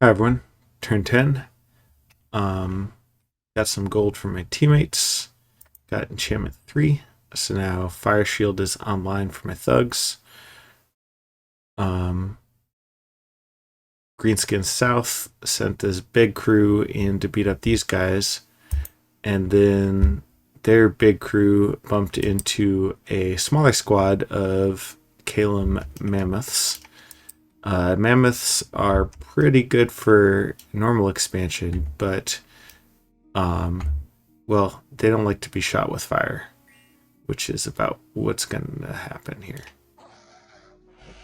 Hi everyone, turn 10. Got some gold from my teammates. Got enchantment 3. So now Fire Shield is online for my thugs. Greenskin South sent this big crew in to beat up these guys. And then their big crew bumped into a smaller squad of Kalem Mammoths. Mammoths are pretty good for normal expansion, but well, they don't like to be shot with fire, which is about what's going to happen here.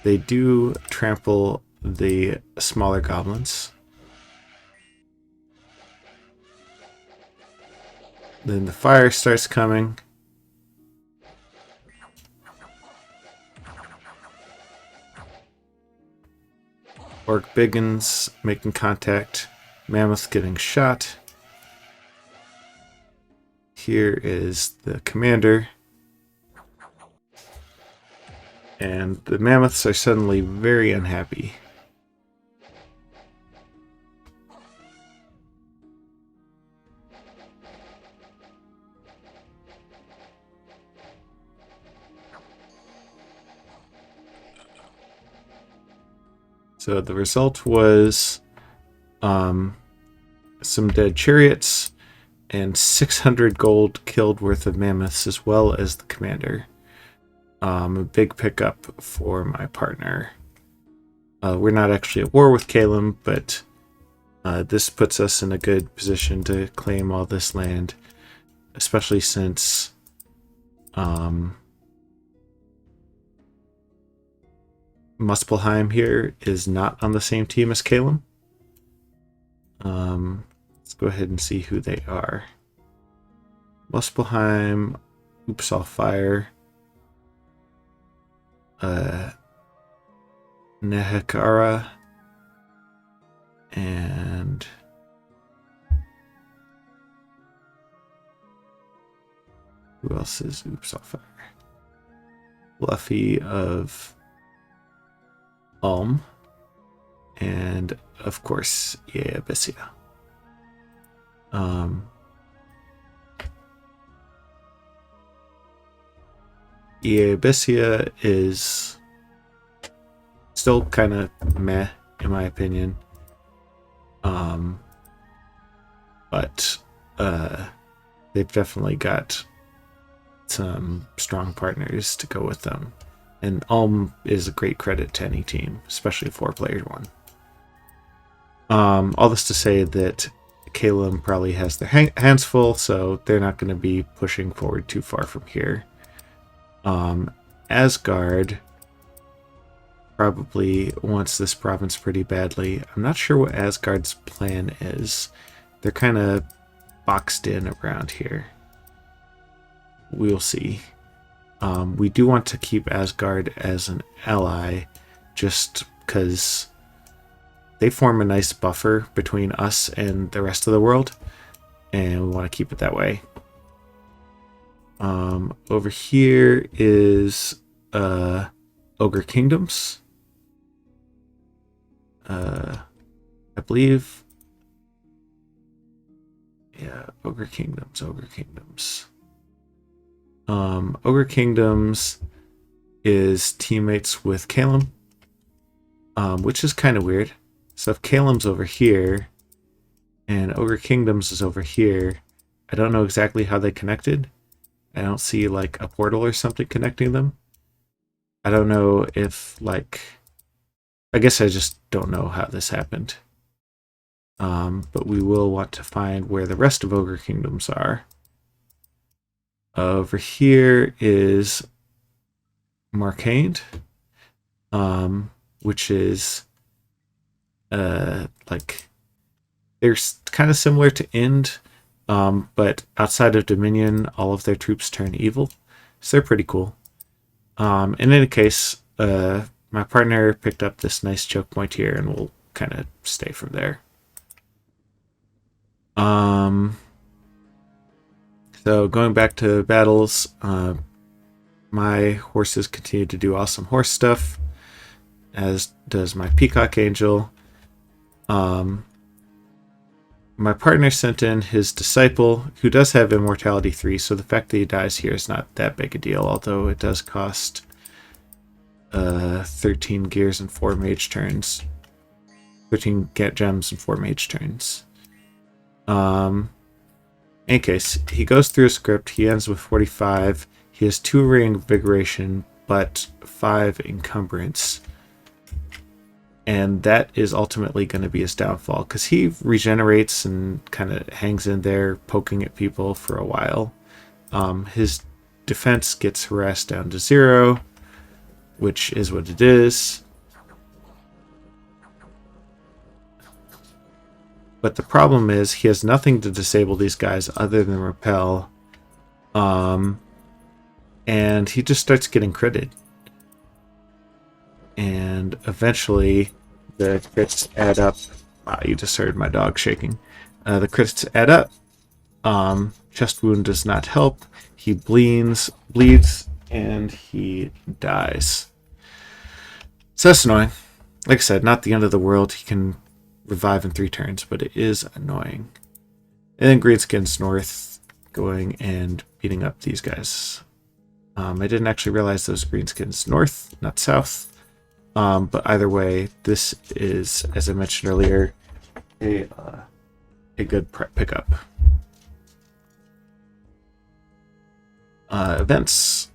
They do trample the smaller goblins. Then the fire starts coming. Orc Biggins making contact. Mammoth getting shot. Here is the commander. And the mammoths are suddenly very unhappy. So the result was some dead chariots and 600 gold killed worth of mammoths, as well as the commander. A big pickup for my partner. We're not actually at war with Kalem, but this puts us in a good position to claim all this land, especially since Muspelheim here is not on the same team as Kalem. Let's go ahead and see who they are. Muspelheim, Oops All Fire, Nehekara, and who else is Oops All Fire? Fluffy of Ulm, and of course, Abyssia. Abyssia is still kind of meh, in my opinion. But they've definitely got some strong partners to go with them. And Ulm is a great credit to any team, especially a 4-player one. All this to say that Kalem probably has their hands full, so they're not going to be pushing forward too far from here. Asgard probably wants this province pretty badly. I'm not sure what Asgard's plan is. They're kind of boxed in around here. We'll see. We do want to keep Asgard as an ally, just because they form a nice buffer between us and the rest of the world, and we want to keep it that way. Over here is Ogre Kingdoms. I believe, yeah, Ogre Kingdoms. Ogre Kingdoms is teammates with Kalem, which is kind of weird. So if Kalem's over here and Ogre Kingdoms is over here, I don't know exactly how they connected. I don't see like a portal or something connecting them. I don't know if I guess I just don't know how this happened. But we will want to find where the rest of Ogre Kingdoms are. Over here is Marcane, which is they're kind of similar to Ind, but outside of Dominion, all of their troops turn evil, so they're pretty cool. In any case, my partner picked up this nice choke point here, and we'll kind of stay from there. So going back to battles, my horses continue to do awesome horse stuff, as does my Peacock Angel. My partner sent in his disciple, who does have immortality 3, so the fact that he dies here is not that big a deal, although it does cost 13 gears and 4 mage turns. 13 get gems and 4 mage turns. In any case, he goes through a script, he ends with 45, he has 2 reinvigoration, but 5 encumbrance. And that is ultimately going to be his downfall, because he regenerates and kind of hangs in there, poking at people for a while. His defense gets harassed down to 0, which is what it is. But the problem is he has nothing to disable these guys other than repel. And he just starts getting critted. And eventually the crits add up. Wow, you just heard my dog shaking. The crits add up. Chest wound does not help. He bleeds, and he dies. So that's annoying. Like I said, not the end of the world. He can revive in 3 turns, but it is annoying. And then Greenskin's north, going and beating up these guys. I didn't actually realize those Greenskins north, not south. But either way, this is, as I mentioned earlier, a good pickup. Events.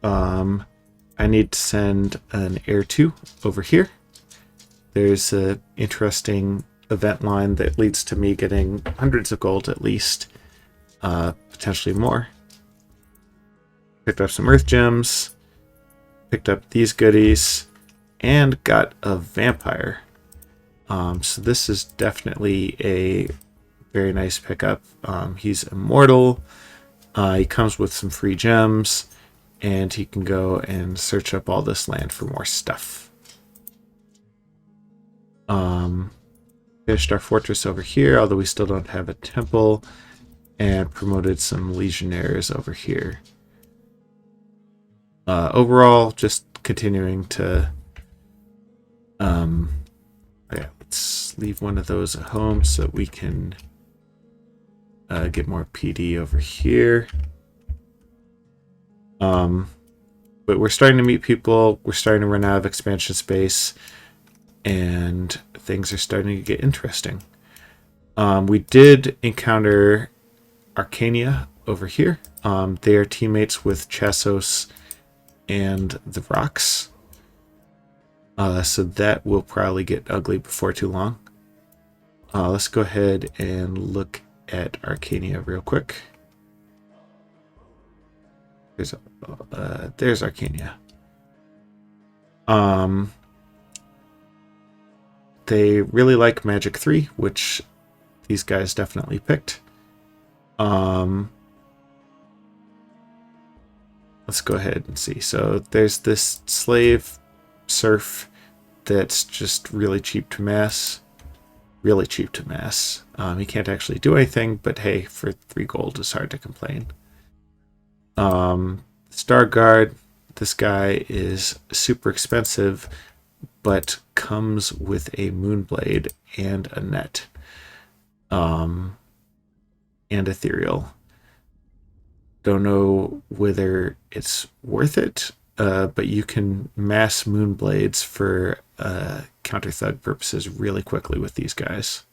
I need to send an Air 2 over here. There's an interesting event line that leads to me getting hundreds of gold at least, potentially more. Picked up some earth gems, picked up these goodies, and got a vampire. So this is definitely a very nice pickup. He's immortal. He comes with some free gems, and he can go and search up all this land for more stuff. Finished our fortress over here, although we still don't have a temple, and promoted some legionnaires over here. Overall, just continuing to yeah, let's leave one of those at home so that we can get more PD over here. But we're starting to meet people, we're starting to run out of expansion space, and things are starting to get interesting. We did encounter Arcania over here. They are teammates with Chassos and the Rocks. So that will probably get ugly before too long. Let's go ahead and look at Arcania real quick. There's Arcania. They really like Magic 3, which these guys definitely picked. Let's go ahead and see. So there's this slave serf that's just really cheap to mass. Really cheap to mass. He can't actually do anything, but hey, for 3 gold it's hard to complain. Star Guard, this guy is super expensive, but comes with a Moonblade and a net. And Ethereal. Don't know whether it's worth it, but you can mass Moonblades for counter thug purposes really quickly with these guys.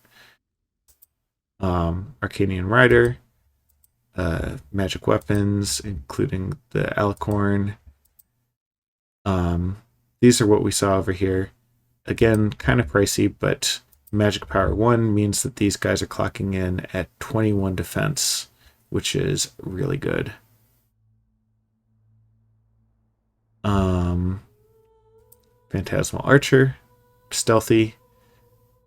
Arcanian Rider, magic weapons, including the Alicorn. These are what we saw over here. Again, kind of pricey, but magic power 1 means that these guys are clocking in at 21 defense, which is really good. Phantasmal Archer, stealthy.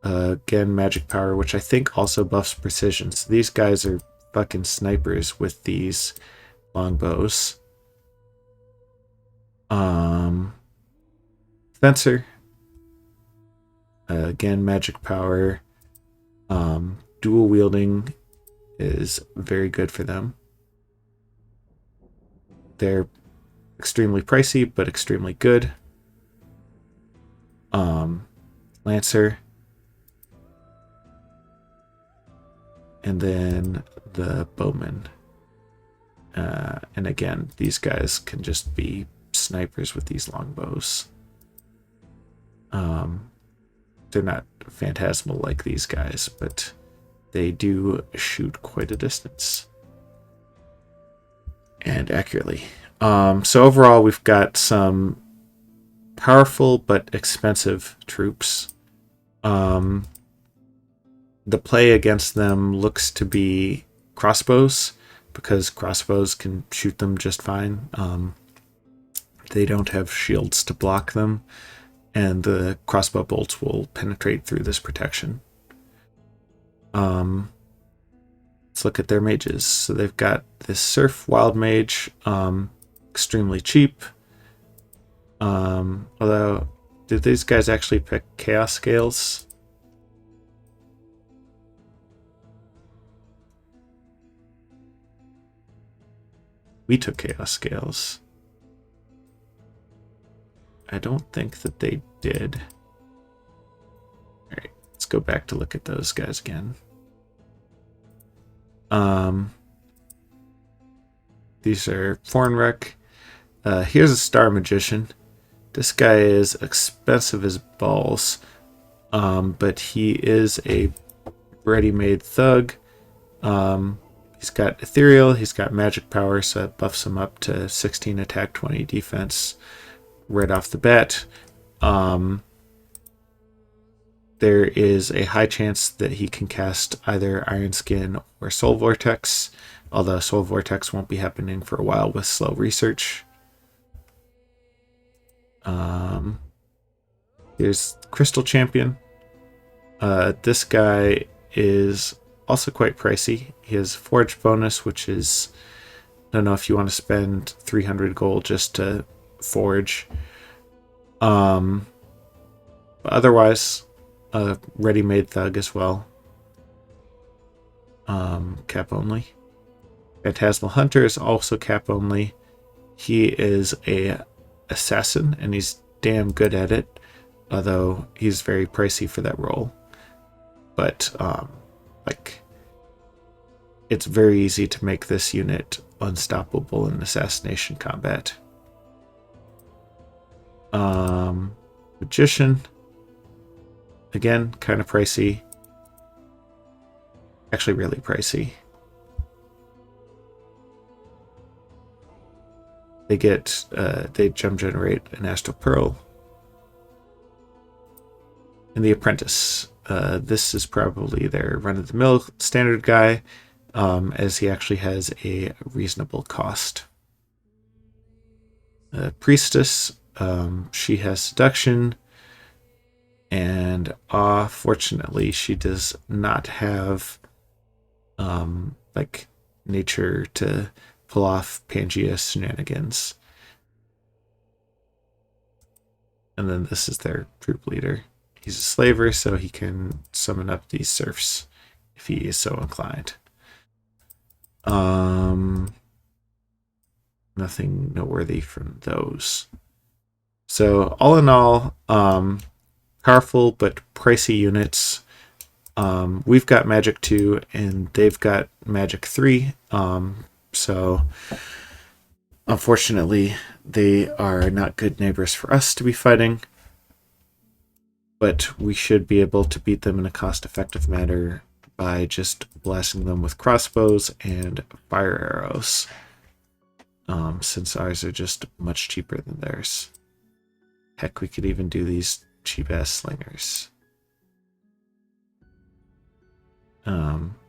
Again, magic power, which I think also buffs precision. So these guys are fucking snipers with these longbows. Fencer. Again, magic power. Dual wielding is very good for them. They're extremely pricey, but extremely good. Lancer. and then the bowman. And again, these guys can just be snipers with these longbows. They're not phantasmal like these guys, but they do shoot quite a distance and accurately. So overall, we've got some powerful but expensive troops. The play against them looks to be crossbows, because crossbows can shoot them just fine. They don't have shields to block them, and the crossbow bolts will penetrate through this protection. Let's look at their mages. So they've got this Surf Wild Mage, extremely cheap. Although, did these guys actually pick Chaos Scales? We took Chaos Scales. I don't think that they did. Alright, let's go back to look at those guys again. These are Foreign Wreck. Here's a Star Magician. This guy is expensive as balls, but he is a ready-made thug. He's got Ethereal, he's got magic power, so it buffs him up to 16 attack, 20 defense right off the bat. There is a high chance that he can cast either Iron Skin or Soul Vortex, although Soul Vortex won't be happening for a while with slow research. Here's Crystal Champion. This guy is also quite pricey. He has Forge bonus, which is, I don't know if you want to spend 300 gold just to forge. But otherwise, a ready-made thug as well. Cap only. Phantasmal Hunter is also cap only. He is a assassin, and he's damn good at it, although he's very pricey for that role. But it's very easy to make this unit unstoppable in assassination combat. Magician, again, kind of pricey. Actually, really pricey. They gem generate an Astral Pearl. And the Apprentice. This is probably their run-of-the-mill standard guy, as he actually has a reasonable cost. Priestess, she has Seduction, and fortunately she does not have nature to pull off Pangea shenanigans. And then this is their troop leader. He's a slaver, so he can summon up these serfs if he is so inclined. Nothing noteworthy from those. So all in all, powerful but pricey units. We've got Magic 2 and they've got Magic 3. So unfortunately, they are not good neighbors for us to be fighting. But we should be able to beat them in a cost-effective manner by just blasting them with crossbows and fire arrows, since ours are just much cheaper than theirs. Heck, we could even do these cheap-ass slingers.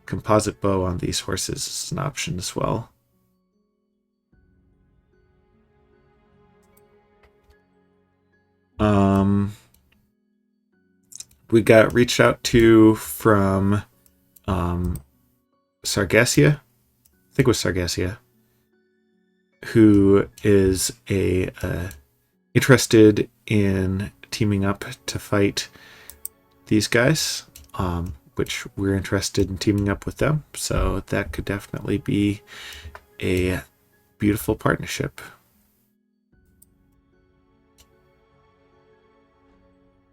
Composite bow on these horses is an option as well. We got reached out to from Sargassia, I think it was Sargassia, who is interested in teaming up to fight these guys, which we're interested in teaming up with them. So that could definitely be a beautiful partnership.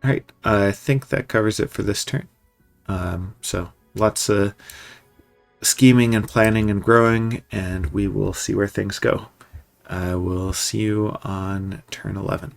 All right, I think that covers it for this turn. So lots of scheming and planning and growing, and we will see where things go. I will see you on turn 11.